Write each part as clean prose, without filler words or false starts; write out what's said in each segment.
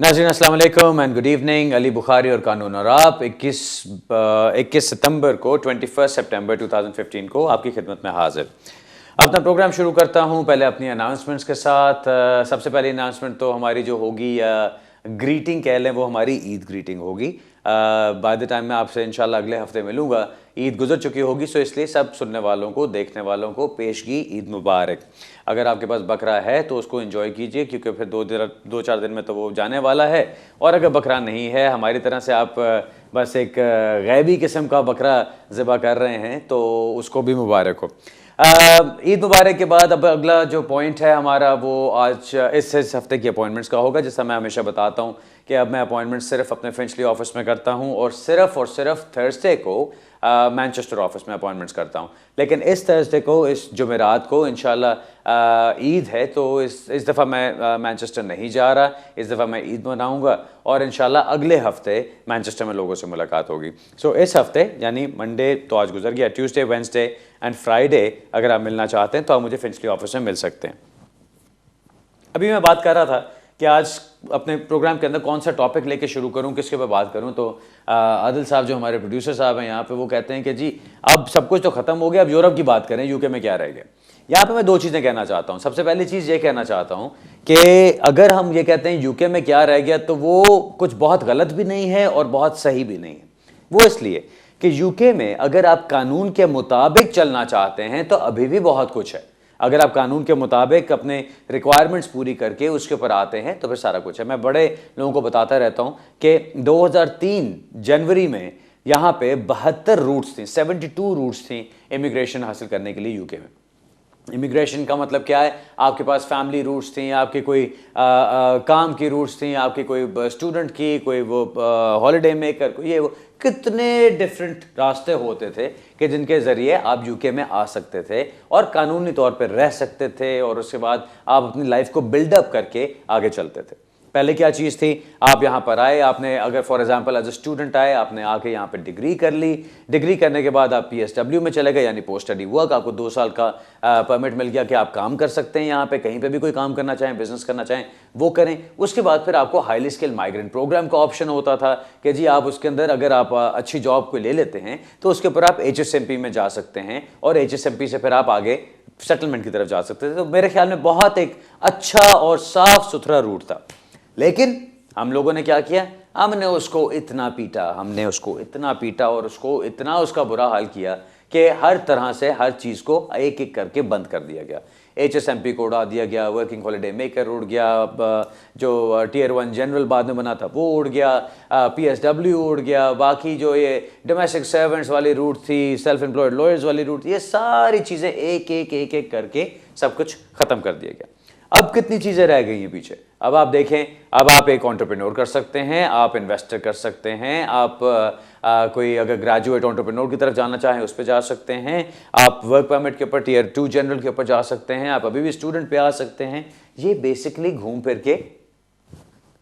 नाज़रीन अस्सलाम वालेकुम and good evening. Ali Bukhari और कानून और आप 21 सितंबर को 21 सितंबर 2015 को आपकी खिदमत में हाजिर। अपना प्रोग्राम शुरू करता हूं पहले अपनी अनाउंसमेंट्स के साथ। सबसे पहली अनाउंसमेंट तो हमारी जो होगी या ग्रीटिंग कह लें, वो हमारी ईद ग्रीटिंग होगी। बाय द टाइम मैं आपसे इंशाल्लाह अगले हफ्ते मिलूंगा, ईद गुजर चुकी होगी। सो इसलिए सब सुनने वालों को, देखने वालों को पेशगी ईद मुबारक। अगर आपके पास बकरा है तो उसको एंजॉय कीजिए, क्योंकि फिर 2-4 दिन में तो वो जाने वाला है। और अगर बकरा नहीं है, हमारी तरह से आप बस एक गैबी किस्म का बकरा ज़िबा कर रहे हैं, तो उसको भी मुबारक हो। ईद मुबारक के बाद अब अगला जो पॉइंट है हमारा, वो आज इस हफ्ते की अपॉइंटमेंट्स का होगा। जैसा मैं हमेशा बताता हूँ कि अब मैं अपॉइंटमेंट सिर्फ अपने फिंचली ऑफिस में करता हूँ और सिर्फ थर्सडे को मैनचेस्टर ऑफिस में अपॉइंटमेंट्स करता हूँ। लेकिन इस थर्सडे को, इस जुमेरात को इंशाल्लाह ईद है, तो इस दफ़ा मैं मैनचेस्टर नहीं जा रहा। इस दफ़ा मैं ईद मनाऊँगा और इंशाल्लाह अगले हफ्ते मैनचेस्टर में लोगों से मुलाकात होगी। सो इस हफ्ते यानी मंडे तो आज गुजर गया, ट्यूसडे, वेंसडे एंड फ्राइडे अगर आप मिलना चाहते हैं तो आप मुझे फिंचली ऑफिस में मिल सकते हैं। अभी मैं बात कर रहा था कि आज अपने प्रोग्राम के अंदर कौन सा टॉपिक लेके शुरू करूं, किसके ऊपर बात करूं। तो आदिल साहब जो हमारे प्रोड्यूसर साहब हैं यहाँ पे, वो कहते हैं कि जी अब सब कुछ तो ख़त्म हो गया, अब यूरोप की बात करें, यूके में क्या रह गया। यहाँ पे मैं दो चीज़ें कहना चाहता हूँ। सबसे पहली चीज़ ये कहना चाहता हूँ कि अगर हम ये कहते हैं यूके में क्या रह गया, तो वो कुछ बहुत गलत भी नहीं है और बहुत सही भी नहीं है। वो इसलिए कि यूके में अगर आप कानून के मुताबिक चलना चाहते हैं तो अभी भी बहुत कुछ है। अगर आप कानून के मुताबिक अपने रिक्वायरमेंट्स पूरी करके उसके ऊपर आते हैं तो फिर सारा कुछ है। मैं बड़े लोगों को बताता रहता हूं कि 2003 जनवरी में यहाँ पे 72 रूट्स थी, 72 रूट्स थी इमिग्रेशन हासिल करने के लिए यूके में। इमिग्रेशन का मतलब क्या है? आपके पास फैमिली रूट्स थी, आपके कोई काम की रूट्स थी, आपकी कोई स्टूडेंट की, कोई वो हॉलिडे मेकर, कोई ये वो, कितने डिफरेंट रास्ते होते थे कि जिनके ज़रिए आप यूके में आ सकते थे और कानूनी तौर पर रह सकते थे और उसके बाद आप अपनी लाइफ को बिल्डअप करके आगे चलते थे। पहले क्या चीज़ थी? आप यहाँ पर आए, आपने अगर for example as a student आए, आपने आके यहाँ पे डिग्री कर ली। डिग्री करने के बाद आप पीएसडब्ल्यू में चले गए, यानी पोस्ट स्टडी वर्क। आपको 2 साल का परमिट मिल गया कि आप काम कर सकते हैं यहाँ पे, कहीं पे भी कोई काम करना चाहें, बिजनेस करना चाहें वो करें। उसके बाद फिर आपको हाईली स्किल्ड माइग्रेंट प्रोग्राम का ऑप्शन होता था कि जी आप उसके अंदर अगर आप अच्छी जॉब को ले लेते हैं तो उसके ऊपर आप HSMP में जा सकते हैं और HSMP से फिर आप आगे सेटलमेंट की तरफ जा सकते थे। तो मेरे ख्याल में बहुत एक अच्छा और साफ सुथरा रूट था। लेकिन हम लोगों ने क्या किया? हमने उसको इतना पीटा और उसको इतना उसका बुरा हाल किया कि हर तरह से हर चीज़ को एक एक करके बंद कर दिया गया। HSMP को उड़ा दिया गया, वर्किंग हॉलिडे मेकर उड़ गया, जो Tier 1 जनरल बाद में बना था वो उड़ गया, PSW उड़ गया, बाकी जो ये डोमेस्टिक सर्वेंट्स वाली रूट थी, सेल्फ एम्प्लॉयड लॉयर्स वाली रूट, ये सारी चीज़ें एक एक करके सब कुछ ख़त्म कर दिया गया। अब कितनी चीज़ें रह गई हैं पीछे? अब आप देखें, अब आप एक एंटरप्रेन्योर कर सकते हैं, आप इन्वेस्टर कर सकते हैं, आप कोई अगर ग्रेजुएट एंटरप्रेन्योर की तरफ जाना चाहें उस पर जा सकते हैं, आप वर्क परमिट के ऊपर Tier 2 जनरल के ऊपर जा सकते हैं, आप अभी भी स्टूडेंट पे आ सकते हैं। ये बेसिकली घूम फिर के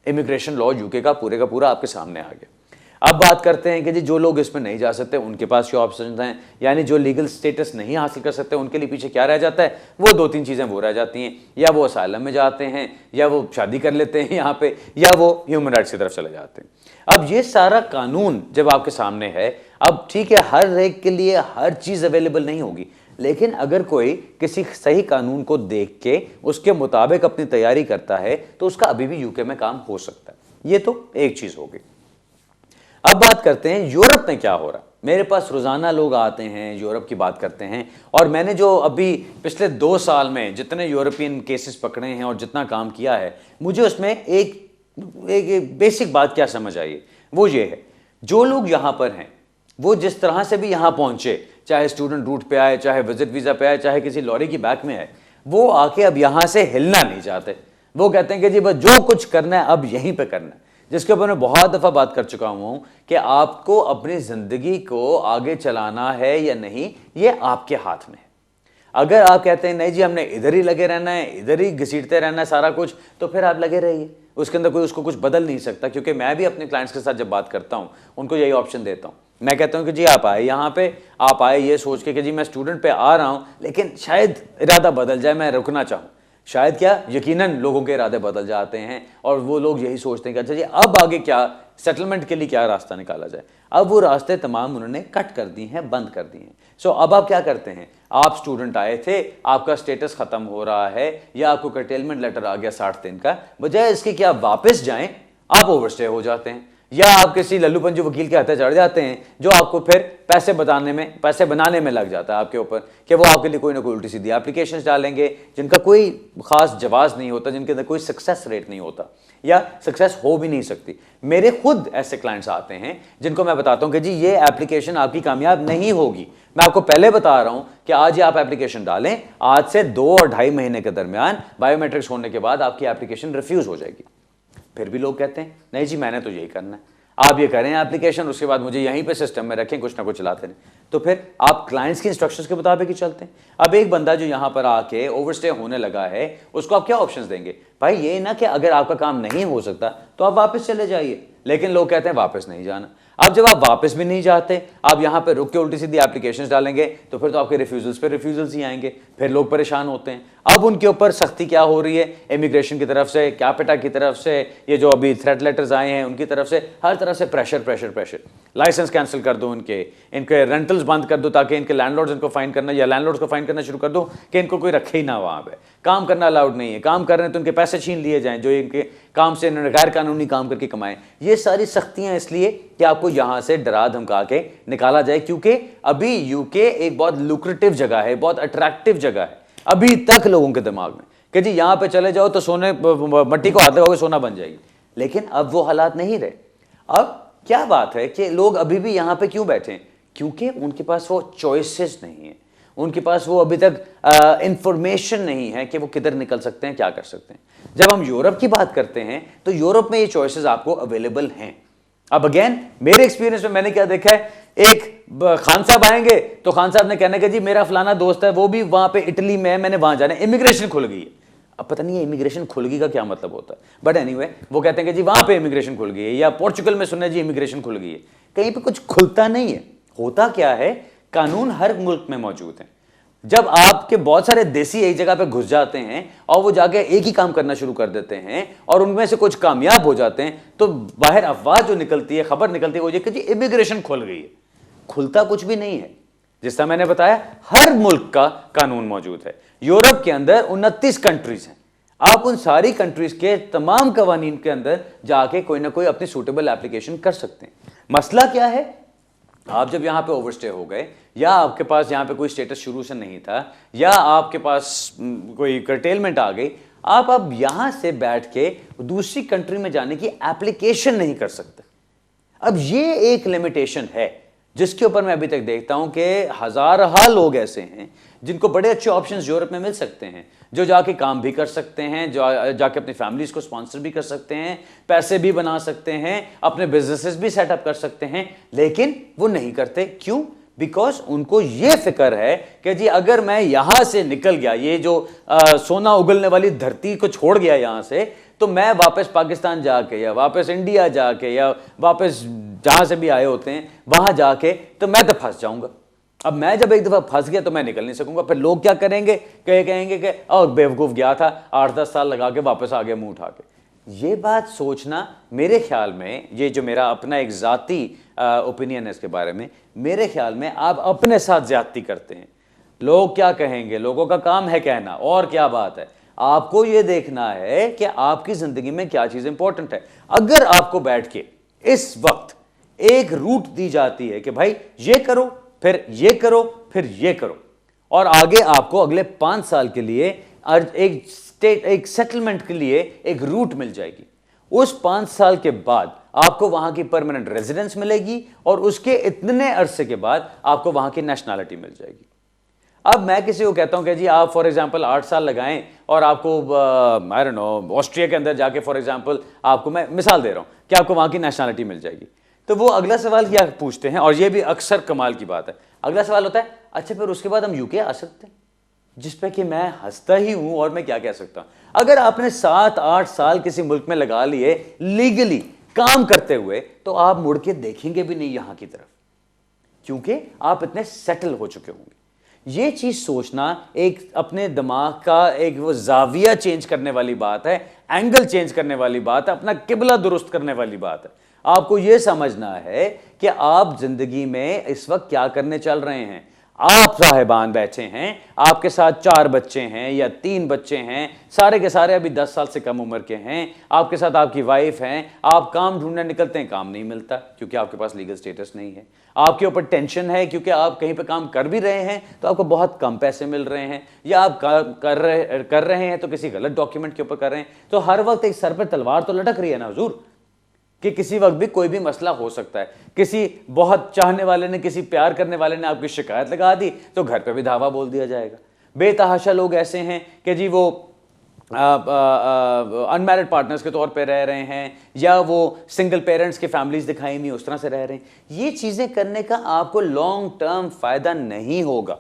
इमिग्रेशन लॉ यूके का पूरा आपके सामने आ गया। अब बात करते हैं कि जी जो लोग इसमें नहीं जा सकते उनके पास क्या ऑप्शंस हैं, यानी जो लीगल स्टेटस नहीं हासिल कर सकते उनके लिए पीछे क्या रह जाता है? वो 2-3 चीज़ें वो रह जाती हैं, या वो असाइलम में जाते हैं, या वो शादी कर लेते हैं यहाँ पे, या वो ह्यूमन राइट्स की तरफ चले जाते हैं। अब ये सारा कानून जब आपके सामने है, अब ठीक है हर एक के लिए हर चीज़ अवेलेबल नहीं होगी, लेकिन अगर कोई किसी सही कानून को देख के उसके मुताबिक अपनी तैयारी करता है तो उसका अभी भी यूके में काम हो सकता है। ये तो एक चीज़ होगी। अब बात करते हैं यूरोप में क्या हो रहा। मेरे पास रोज़ाना लोग आते हैं, यूरोप की बात करते हैं, और मैंने जो अभी पिछले 2 साल में जितने यूरोपियन केसेस पकड़े हैं और जितना काम किया है, मुझे उसमें एक बेसिक बात क्या समझ आई, वो ये है, जो लोग यहाँ पर हैं वो जिस तरह से भी यहाँ पहुँचे, चाहे स्टूडेंट रूट पे आए, चाहे विजिट वीज़ा पे आए, चाहे किसी लॉरी की बैक में आए, वो आके अब यहाँ से हिलना नहीं चाहते। वो कहते हैं कि जी बस जो कुछ करना है अब यहीं पर करना है, जिसके ऊपर मैं बहुत दफ़ा बात कर चुका हूं कि आपको अपनी ज़िंदगी को आगे चलाना है या नहीं, ये आपके हाथ में है। अगर आप कहते हैं नहीं जी हमने इधर ही लगे रहना है, इधर ही घसीटते रहना है सारा कुछ, तो फिर आप लगे रहिए, उसके अंदर कोई उसको कुछ बदल नहीं सकता। क्योंकि मैं भी अपने क्लाइंट्स के साथ जब बात करता हूँ उनको यही ऑप्शन देता हूँ। मैं कहता हूँ कि जी आप आए यहाँ पे, आप आए ये सोच के कि जी मैं स्टूडेंट पे आ रहा हूँ, लेकिन शायद इरादा बदल जाए, मैं रुकना चाहूँ। शायद क्या, यकीनन लोगों के इरादे बदल जाते हैं और वो लोग यही सोचते हैं कि अच्छा जी अब आगे क्या, सेटलमेंट के लिए क्या रास्ता निकाला जाए। अब वो रास्ते तमाम उन्होंने कट कर दिए हैं, बंद कर दिए हैं। सो अब आप क्या करते हैं, आप स्टूडेंट आए थे, आपका स्टेटस खत्म हो रहा है या आपको कर्टेलमेंट लेटर आ गया 60 दिन का, बजाय इसके कि आप वापस जाएं, आप ओवरस्टे हो जाते हैं या आप किसी लल्लू पंजू वकील के हाथ चढ़ जाते हैं जो आपको फिर पैसे बनाने में लग जाता है आपके ऊपर, कि वो आपके लिए कोई ना कोई उल्टी सीधी एप्लीकेशंस डालेंगे जिनका कोई खास जवाब नहीं होता, जिनके अंदर कोई सक्सेस रेट नहीं होता या सक्सेस हो भी नहीं सकती। मेरे खुद ऐसे क्लाइंट्स आते हैं जिनको मैं बताता हूं कि जी ये एप्लीकेशन आपकी कामयाब नहीं होगी। मैं आपको पहले बता रहा हूं कि आज ही आप एप्लीकेशन डालें, आज से 2 और ढाई महीने के दरमियान बायोमेट्रिक्स होने के बाद आपकी एप्लीकेशन रिफ्यूज हो जाएगी। फिर भी लोग कहते हैं नहीं जी मैंने तो यही करना है, आप ये करें एप्लीकेशन, उसके बाद मुझे यहीं पे सिस्टम में रखें, कुछ ना कुछ चलाते रहें। तो फिर आप क्लाइंट्स की इंस्ट्रक्शंस के मुताबिक ही चलते हैं। अब एक बंदा जो यहां पर आके ओवरस्टे होने लगा है, उसको आप क्या ऑप्शंस देंगे? भाई ये ना कि अगर आपका काम नहीं हो सकता तो आप वापस चले जाइए, लेकिन लोग कहते हैं वापस नहीं जाना। अब जब आप वापस भी नहीं जाते, आप यहां पे रुक के उल्टी सीधी एप्लीकेशंस डालेंगे तो फिर तो आपके रिफ्यूजल्स पे रिफ्यूजल्स ही आएंगे, फिर लोग परेशान होते हैं। अब उनके ऊपर सख्ती क्या हो रही है, इमिग्रेशन की तरफ से, कैपिटा की तरफ से, ये जो अभी थ्रेट लेटर्स आए हैं उनकी तरफ से, हर तरफ से pressure pressure pressure. Licence cancel कर दो, इनके रेंटल्स बंद कर दो ताकि इनके लैंडलॉर्ड्स इनको फाइन करना या लैंडलॉर्ड्स को फाइन करना शुरू कर दो कि इनको कोई रखे ही ना वहां पे, काम करना अलाउड नहीं है, काम कर रहे हैं तो उनके पैसे छीन लिए जाएं जो इनके काम से इन्होंने गैर कानूनी काम करके कमाए। ये सारी सख्तियां इसलिए कि आपको यहां से डरा धमका के निकाला जाए, क्योंकि अभी यूके एक बहुत लुक्रेटिव जगह है, बहुत अट्रैक्टिव जगह है अभी तक लोगों के दिमाग में कि जी यहां पे चले जाओ तो सोने, मट्टी को हाथ लगाओगे सोना बन जाएगी। लेकिन अब वो हालात नहीं रहे। अब क्या बात है कि लोग अभी भी यहां पे क्यों बैठे हैं? क्योंकि उनके पास वो चॉइसेस नहीं है, उनके पास वो अभी तक इंफॉर्मेशन नहीं है कि वो किधर निकल सकते हैं, क्या कर सकते हैं। जब हम यूरोप की बात करते हैं तो यूरोप में ये चॉइसेस आपको अवेलेबल हैं। अब अगेन मेरे एक्सपीरियंस में मैंने क्या देखा है, एक खान साहब आएंगे तो खान साहब ने कहना कि जी मेरा फलाना दोस्त है वो भी वहां पे इटली में है, मैंने वहां जाना है, इमिग्रेशन खुल गई है। अब पता नहीं है इमिग्रेशन खुल गई का क्या मतलब होता है, बट एनीवे वो कहते हैं कि जी वहां पे इमिग्रेशन खुल गई है, या पोर्चुगल में सुना जी इमिग्रेशन खुल गई है। कहीं पे कुछ खुलता नहीं है। होता क्या है, कानून हर मुल्क में मौजूद है। जब आपके बहुत सारे देसी एक जगह पे घुस जाते हैं और वो जाके एक ही काम करना शुरू कर देते हैं और उनमें से कुछ कामयाब हो जाते हैं, तो बाहर अफवाह जो निकलती है, खबर निकलती है वो ये कि जी इमिग्रेशन खुल गई है। खुलता कुछ भी नहीं है। जिस तरह मैंने बताया हर मुल्क का कानून मौजूद है। यूरोप के अंदर 29 कंट्रीज हैं। आप उन सारी कंट्रीज के तमाम कवानीन के अंदर जाके कोई ना कोई अपनी सूटेबल एप्लीकेशन कर सकते हैं। मसला क्या है, आप जब यहां पे ओवरस्टे हो गए या आपके पास यहां पे कोई स्टेटस शुरू से नहीं था या आपके पास कोई कर्टेलमेंट आ गई, आप अब यहां से बैठ के दूसरी कंट्री में जाने की एप्लीकेशन नहीं कर सकते। अब ये एक लिमिटेशन है जिसके ऊपर मैं अभी तक देखता हूं कि हजारहा लोग ऐसे हैं जिनको बड़े अच्छे ऑप्शंस यूरोप में मिल सकते हैं, जो जाके काम भी कर सकते हैं, जो जाके अपनी फैमिलीज को स्पॉन्सर भी कर सकते हैं, पैसे भी बना सकते हैं, अपने बिजनेसेस भी सेटअप कर सकते हैं, लेकिन वो नहीं करते। क्यों? बिकॉज उनको ये फिक्र है कि जी अगर मैं यहां से निकल गया, ये जो सोना उगलने वाली धरती को छोड़ गया यहां से, तो मैं वापस पाकिस्तान जाके या वापस इंडिया जाके या वापस जहां से भी आए होते हैं वहां जाके तो मैं तो फंस जाऊंगा। अब मैं जब एक दफा फंस गया तो मैं निकल नहीं सकूंगा। फिर लोग क्या करेंगे, कहेंगे कि और बेवकूफ गया था, 8-10 साल लगा के वापस आ गया मुंह उठा के। ये बात सोचना मेरे ख्याल में, ये जो मेरा अपना एक जाती ओपिनियन है इसके बारे में, मेरे ख्याल में आप अपने साथ ज्यादती करते हैं। लोग क्या कहेंगे, लोगों का काम है कहना, और क्या बात है। आपको यह देखना है कि आपकी जिंदगी में क्या चीज इंपॉर्टेंट है। अगर आपको बैठ के इस वक्त एक रूट दी जाती है कि भाई ये करो, फिर ये करो, फिर ये करो, और आगे आपको अगले 5 साल के लिए एक सेटलमेंट के लिए एक रूट मिल जाएगी। उस 5 साल के बाद आपको वहां की परमानेंट रेजिडेंस मिलेगी और उसके इतने अरसे के बाद आपको वहां की नेशनैलिटी मिल जाएगी। अब मैं किसी को कहता हूं कि जी आप फॉर एग्जांपल 8 साल लगाएं और आपको आई डोंट नो ऑस्ट्रिया के अंदर जाके फॉर एग्जांपल आपको, मैं मिसाल दे रहा हूं, कि आपको वहां की नेशनैलिटी मिल जाएगी, तो वो अगला सवाल क्या पूछते हैं, और ये भी अक्सर कमाल की बात है, अगला सवाल होता है अच्छा फिर उसके बाद हम यूके आ सकते हैं? जिस पे कि मैं हंसता ही हूं और मैं क्या कह सकता हूं। अगर आपने 7-8 साल किसी मुल्क में लगा लिए लीगली काम करते हुए, तो आप मुड़ के देखेंगे भी नहीं यहां की तरफ, क्योंकि आप इतने सेटल हो चुके होंगे। ये चीज सोचना एक अपने दिमाग का एक वो जाविया चेंज करने वाली बात है, एंगल चेंज करने वाली बात है, अपना किबला दुरुस्त करने वाली बात है। आपको यह समझना है कि आप जिंदगी में इस वक्त क्या करने चल रहे हैं। आप साहिबान बैठे हैं, आपके साथ 4 बच्चे हैं या 3 बच्चे हैं, सारे के सारे अभी 10 साल से कम उम्र के हैं, आपके साथ आपकी वाइफ हैं, आप काम ढूंढने निकलते हैं, काम नहीं मिलता क्योंकि आपके पास लीगल स्टेटस नहीं है। आपके ऊपर टेंशन है क्योंकि आप कहीं पे काम कर भी रहे हैं तो आपको बहुत कम पैसे मिल रहे हैं, या आप कर रहे हैं तो किसी गलत डॉक्यूमेंट के ऊपर कर रहे हैं। तो हर वक्त एक सर पर तलवार तो लटक रही है ना हुजूर, कि किसी वक्त भी कोई भी मसला हो सकता है। किसी बहुत चाहने वाले ने, किसी प्यार करने वाले ने आपकी शिकायत लगा दी तो घर पे भी धावा बोल दिया जाएगा। बेतहाशा लोग ऐसे हैं कि जी वो अनमैरिड पार्टनर्स के तौर पे रह रहे हैं, या वो सिंगल पेरेंट्स की फैमिलीज दिखाई नहीं उस तरह से रह रहे हैं। ये चीज़ें करने का आपको लॉन्ग टर्म फायदा नहीं होगा।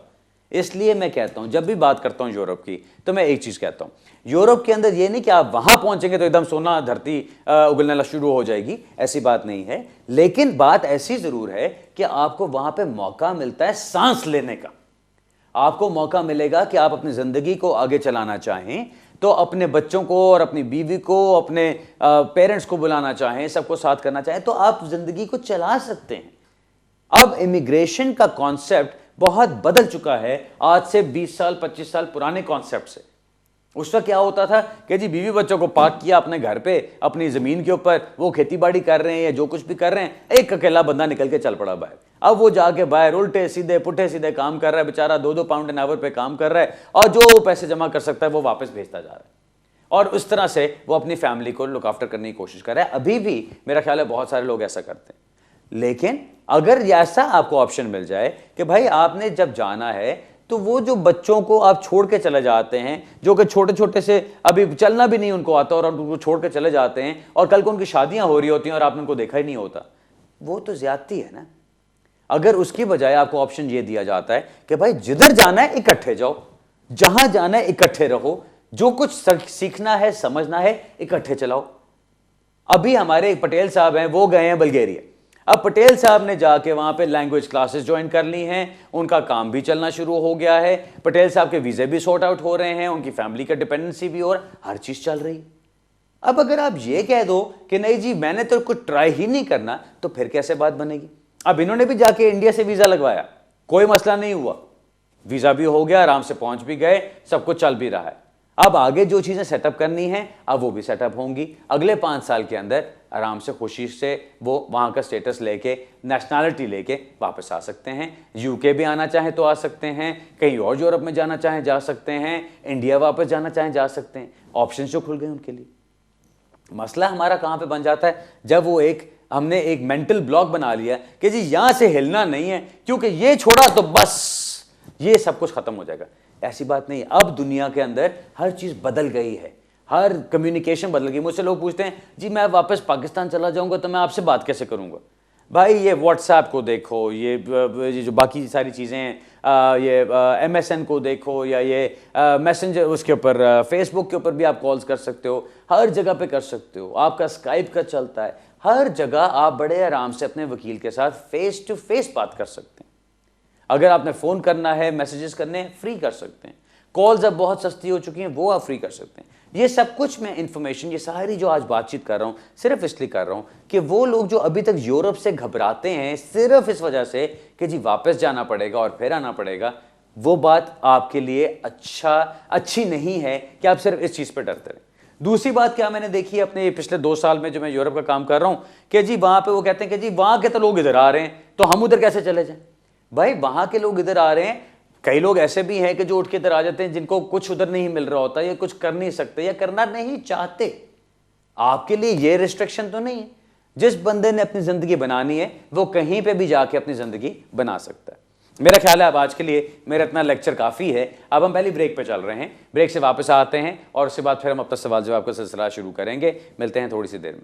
इसलिए मैं कहता हूं, जब भी बात करता हूं यूरोप की, तो मैं एक चीज़ कहता हूं, यूरोप के अंदर ये नहीं कि आप वहां पहुंचेंगे तो एकदम सोना धरती उगलना शुरू हो जाएगी, ऐसी बात नहीं है। लेकिन बात ऐसी ज़रूर है कि आपको वहां पे मौका मिलता है सांस लेने का। आपको मौका मिलेगा कि आप अपनी ज़िंदगी को आगे चलाना चाहें तो अपने बच्चों को और अपनी बीवी को, अपने पेरेंट्स को बुलाना चाहें, सबको साथ करना चाहें, तो आप ज़िंदगी को चला सकते हैं। अब इमिग्रेशन का कॉन्सेप्ट बहुत बदल चुका है आज से 20 साल 25 साल पुराने कॉन्सेप्ट से। उस वक्त क्या होता था कि जी बीवी बच्चों को पार्क किया अपने घर पे, अपनी ज़मीन के ऊपर, वो खेती बाड़ी कर रहे हैं या जो कुछ भी कर रहे हैं, एक अकेला बंदा निकल के चल पड़ा बाहर। अब वो जाके बाहर उल्टे सीधे पुठे सीधे काम कर रहा है, बेचारा 2-2 पाउंड एन आवर पे काम कर रहा है, और जो पैसे जमा कर सकता है वो वापस भेजता जा रहा है, और उस तरह से वो अपनी फैमिली को लुक आफ्टर करने की कोशिश कर रहा है। अभी भी मेरा ख्याल है बहुत सारे लोग ऐसा करते हैं। लेकिन अगर ऐसा आपको ऑप्शन मिल जाए कि भाई आपने जब जाना है तो वो जो बच्चों को आप छोड़ के चले जाते हैं, जो कि छोटे छोटे से अभी चलना भी नहीं उनको आता, और उनको छोड़ के चले जाते हैं, और कल को उनकी शादियां हो रही होती हैं और आपने उनको देखा ही नहीं होता, वो तो ज्यादती है ना। अगर उसकी बजाय आपको ऑप्शन ये दिया जाता है कि भाई जिधर जाना है इकट्ठे जाओ, जहां जाना है इकट्ठे रहो, जो कुछ सीखना है समझना है इकट्ठे चलाओ। अभी हमारे एक पटेल साहब हैं, वो गए हैं बल्गेरिया। अब पटेल साहब ने जाके वहां पे लैंग्वेज क्लासेस ज्वाइन कर ली हैं, उनका काम भी चलना शुरू हो गया है, पटेल साहब के वीजे भी सॉर्ट आउट हो रहे हैं, उनकी फैमिली का डिपेंडेंसी भी, और हर चीज चल रही। अब अगर आप ये कह दो कि नहीं जी मैंने तो कुछ ट्राई ही नहीं करना, तो फिर कैसे बात बनेगी। अब इन्होंने भी जाके इंडिया से वीजा लगवाया, कोई मसला नहीं हुआ, वीजा भी हो गया, आराम से पहुंच भी गए, सब कुछ चल भी रहा है। अब आगे जो चीजें सेटअप करनी है अब वो भी सेटअप होंगी। अगले 5 साल के अंदर आराम से खुशी से वो वहां का स्टेटस लेके, नेशनैलिटी लेके वापस आ सकते हैं। यूके भी आना चाहे तो आ सकते हैं, कहीं और यूरोप में जाना चाहे जा सकते हैं, इंडिया वापस जाना चाहे जा सकते हैं। ऑप्शन जो खुल गए उनके लिए। मसला हमारा कहां पे बन जाता है, जब वो हमने एक मेंटल ब्लॉक बना लिया कि जी यहां से हिलना नहीं है, क्योंकि ये छोड़ा तो बस ये सब कुछ खत्म हो जाएगा। ऐसी बात नहीं है। अब दुनिया के अंदर हर चीज बदल गई है, हर कम्युनिकेशन बदल गई। मुझसे लोग पूछते हैं जी मैं वापस पाकिस्तान चला जाऊंगा तो मैं आपसे बात कैसे करूंगा। भाई ये व्हाट्सएप को देखो, ये जो बाकी सारी चीज़ें हैं, ये MSN को देखो, या ये मैसेंजर उसके ऊपर फेसबुक के ऊपर भी आप कॉल्स कर सकते हो, हर जगह पे कर सकते हो। आपका स्काइप का चलता है, हर जगह आप बड़े आराम से अपने वकील के साथ फेस टू फेस बात कर सकते हैं। अगर आपने फ़ोन करना है, मैसेजेस करने हैं, फ्री कर सकते हैं। कॉल्स अब बहुत सस्ती हो चुकी हैं, वो आप फ्री कर सकते हैं। ये सब कुछ मैं इन्फॉर्मेशन, ये सारी जो आज बातचीत कर रहा हूँ, सिर्फ इसलिए कर रहा हूँ कि वो लोग जो अभी तक यूरोप से घबराते हैं सिर्फ इस वजह से कि जी वापस जाना पड़ेगा और फिर आना पड़ेगा, वो बात आपके लिए अच्छी नहीं है कि आप सिर्फ इस चीज़ पर डरते रहें। दूसरी बात क्या मैंने देखी अपने पिछले 2 साल में जो मैं यूरोप का काम कर रहा हूँ, कि जी वहाँ पे वो कहते हैं कि जी वहाँ के तो लोग इधर आ रहे हैं तो हम उधर कैसे चले जाएं। भाई वहाँ के लोग इधर आ रहे हैं, कई लोग ऐसे भी हैं कि जो उठ के इधर आ जाते हैं जिनको कुछ उधर नहीं मिल रहा होता, या कुछ कर नहीं सकते या करना नहीं चाहते। आपके लिए ये रिस्ट्रिक्शन तो नहीं है। जिस बंदे ने अपनी जिंदगी बनानी है वो कहीं पे भी जाके अपनी जिंदगी बना सकता है। मेरा ख्याल है अब आज के लिए मेरा इतना लेक्चर काफ़ी है। अब हम पहली ब्रेक पे चल रहे हैं, ब्रेक से वापस आते हैं और उसके बाद फिर हम अपना सवाल जवाब का सिलसिला शुरू करेंगे। मिलते हैं थोड़ी सी देर में।